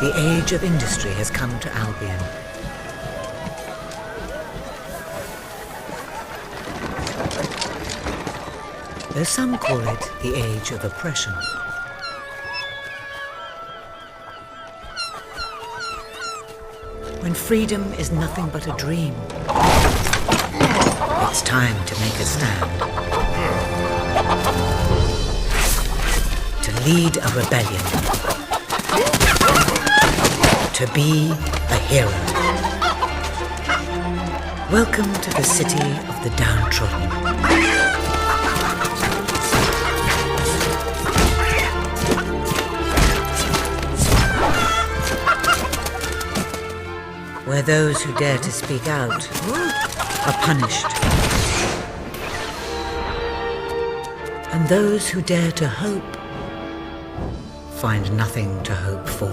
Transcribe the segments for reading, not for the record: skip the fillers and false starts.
The age of industry has come to Albion. Though some call it the age of oppression. When freedom is nothing but a dream, it's time to make a stand. To lead a rebellion. To be a hero. Welcome to the city of the downtrodden. Where those who dare to speak out are punished. And those who dare to hope find nothing to hope for.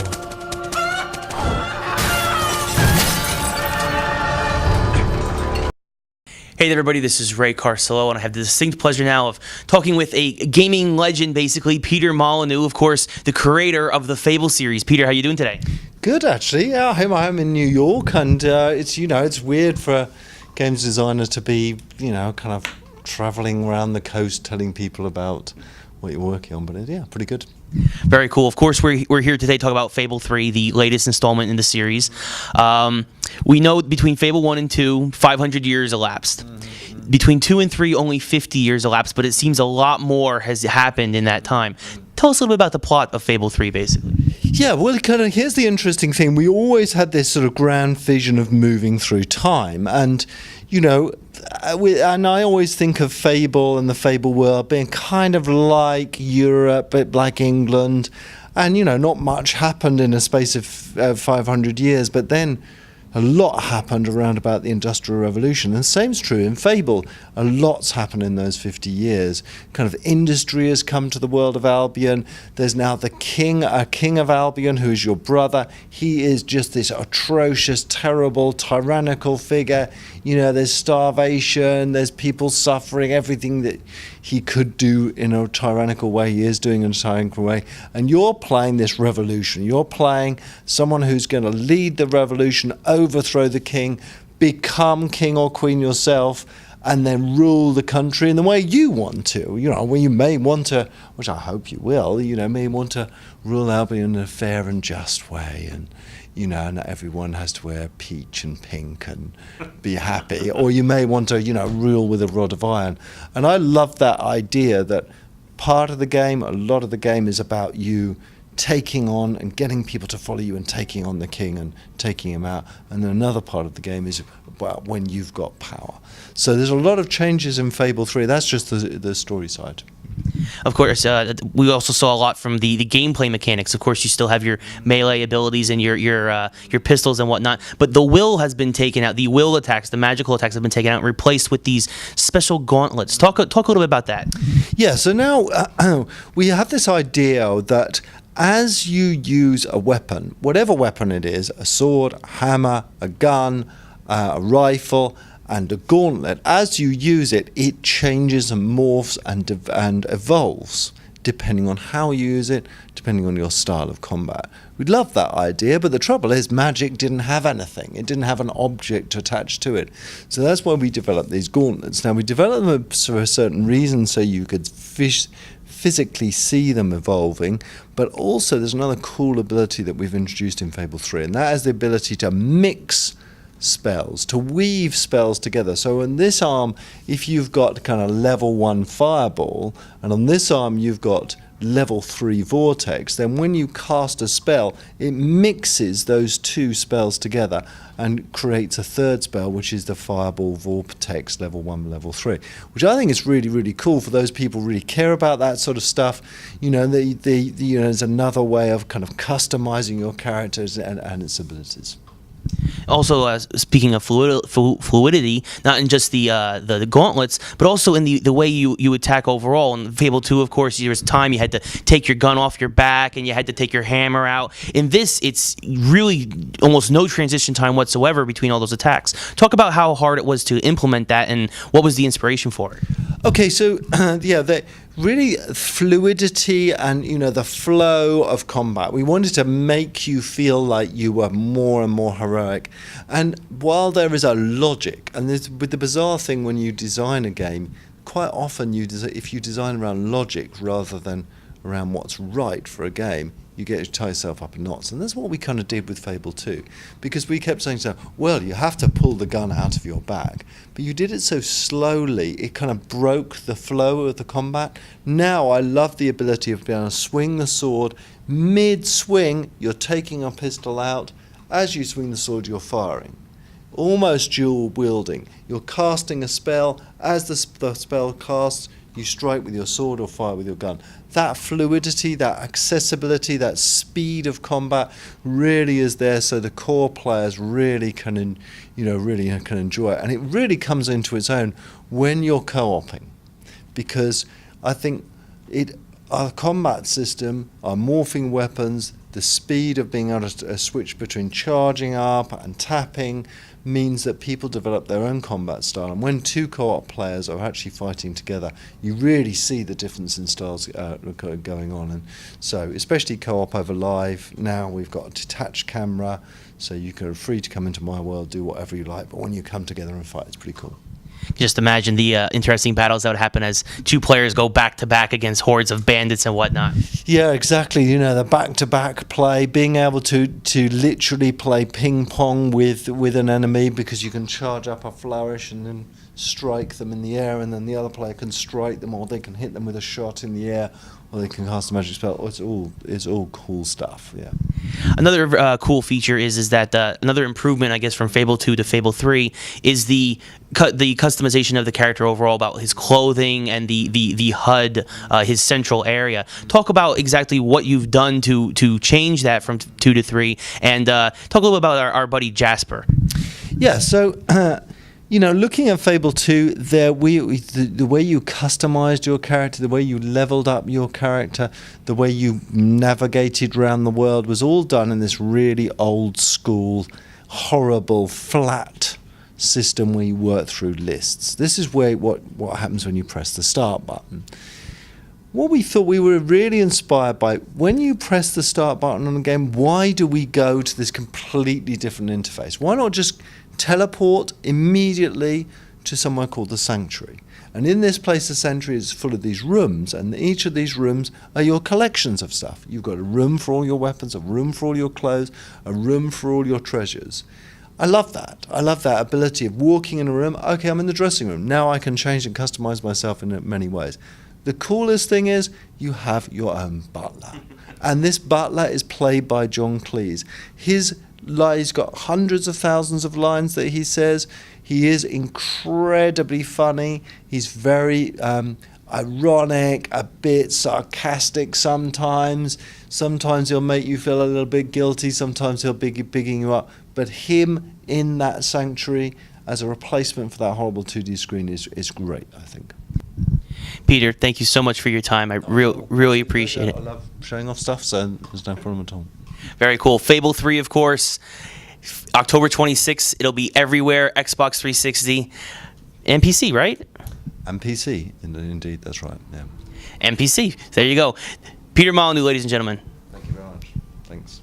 Hey there, everybody, this is Ray Carsillo, and I have the distinct pleasure now of talking with a gaming legend, basically, Peter Molyneux, of course, the creator of the Fable series. Peter, how are you doing today? Good, actually. Yeah, I'm in New York, and it's weird for a games designer to be, kind of traveling around the coast telling people about what you're working on, but yeah, pretty good. Very cool. Of course, we're here today to talk about Fable 3, the latest installment in the series. We know between Fable 1 and 2, 500 years elapsed. Mm-hmm. Between 2 and 3, only 50 years elapsed, but it seems a lot more has happened in that time. Tell us a little bit about the plot of Fable 3, basically. Yeah, well, here's the interesting thing. We always had this sort of grand vision of moving through time, and and I always think of Fable and the Fable world being kind of like Europe, like England, and not much happened in a space of 500 years, but then a lot happened around about the Industrial Revolution. And the same's true in Fable. A lot's happened in those 50 years. Kind of industry has come to the world of Albion. There's now a king of Albion who is your brother. He is just this atrocious, terrible, tyrannical figure. There's starvation, there's people suffering, everything that he could do in a tyrannical way, he is doing in a tyrannical way. And you're playing this revolution. You're playing someone who's going to lead the revolution, overthrow the king, become king or queen yourself, and then rule the country in the way you want to. Well, you may want to, which I hope you will, may want to rule Albion in a fair and just way, and and everyone has to wear peach and pink and be happy. Or you may want to, rule with a rod of iron. And I love that idea that part of the game, a lot of the game is about you taking on and getting people to follow you and taking on the king and taking him out. And then another part of the game is about when you've got power. So there's a lot of changes in Fable 3. That's just the story side. Of course, we also saw a lot from the gameplay mechanics. Of course, you still have your melee abilities and your pistols and whatnot, but the will has been taken out. The will attacks, the magical attacks have been taken out and replaced with these special gauntlets. Talk a little bit about that. Yeah, so now we have this idea that as you use a weapon, whatever weapon it is, a sword, a hammer, a gun, a rifle, and a gauntlet, as you use it, it changes and morphs and evolves depending on how you use it, depending on your style of combat. We love that idea, but the trouble is magic didn't have anything. It didn't have an object attached to it. So that's why we developed these gauntlets. Now, we developed them for a certain reason, so you could physically see them evolving, but also there's another cool ability that we've introduced in Fable 3, and that is the ability to mix spells, to weave spells together. So on this arm, if you've got kind of level 1 fireball, and on this arm you've got level 3 vortex, then when you cast a spell, it mixes those two spells together and creates a third spell, which is the fireball vortex level 1, level 3, which I think is really, really cool for those people who really care about that sort of stuff. There's another way of kind of customizing your characters and its abilities. Also, speaking of fluidity, not in just the gauntlets, but also in the way you attack overall. In Fable 2, of course, there was time you had to take your gun off your back and you had to take your hammer out. In this, it's really almost no transition time whatsoever between all those attacks. Talk about how hard it was to implement that and what was the inspiration for it. Okay, so yeah, the really fluidity and the flow of combat. We wanted to make you feel like you were more and more heroic. And while there is a logic, and with the bizarre thing when you design a game, quite often if you design around logic rather than around what's right for a game, you get to tie yourself up in knots. And that's what we kind of did with Fable 2. Because we kept saying to ourselves, well, you have to pull the gun out of your bag. But you did it so slowly, it kind of broke the flow of the combat. Now I love the ability of being able to swing the sword. Mid-swing, you're taking a pistol out. As you swing the sword, you're firing. Almost dual wielding. You're casting a spell. As the spell casts, you strike with your sword or fire with your gun. That fluidity, that accessibility, that speed of combat really is there, so the core players really can, really can enjoy it. And it really comes into its own when you're co-oping, because I think our combat system, our morphing weapons, the speed of being able to switch between charging up and tapping means that people develop their own combat style. And when two co-op players are actually fighting together, you really see the difference in styles going on. And so, especially co-op over live, now we've got a detached camera, so you can free to come into my world, do whatever you like, but when you come together and fight, it's pretty cool. Just imagine the interesting battles that would happen as two players go back-to-back against hordes of bandits and whatnot. Yeah, exactly. The back-to-back play, being able to literally play ping-pong with an enemy, because you can charge up a flourish and then strike them in the air, and then the other player can strike them, or they can hit them with a shot in the air, or they can cast a magic spell. It's all cool stuff, yeah. Another cool feature is that another improvement, I guess, from Fable 2 to Fable 3 is the customization of the character overall, about his clothing and the HUD, his central area. Talk about exactly what you've done to change that from 2 to 3, and talk a little bit about our buddy Jasper. Yeah, so looking at Fable 2, the way you customized your character, the way you leveled up your character, the way you navigated around the world was all done in this really old school, horrible, flat system where you work through lists. This is what happens when you press the start button. What we thought, we were really inspired by, when you press the start button on a game, why do we go to this completely different interface? Why not just teleport immediately to somewhere called the Sanctuary? And in this place, the Sanctuary is full of these rooms, and each of these rooms are your collections of stuff. You've got a room for all your weapons, a room for all your clothes, a room for all your treasures. I love that. I love that ability of walking in a room. Okay, I'm in the dressing room. Now I can change and customize myself in many ways. The coolest thing is you have your own butler. And this butler is played by John Cleese. He's got hundreds of thousands of lines that he says. He is incredibly funny. He's very ironic, a bit sarcastic sometimes. Sometimes he'll make you feel a little bit guilty. Sometimes he'll be bigging you up. But him in that Sanctuary as a replacement for that horrible 2D screen is great, I think. Peter, thank you so much for your time. I really appreciate it. I love showing off stuff, so there's no problem at all. Very cool. Fable 3, of course, October 26th. It'll be everywhere, Xbox 360 and PC, right? And PC, indeed, that's right, yeah. And PC. There you go. Peter Molyneux, ladies and gentlemen. Thank you very much. Thanks.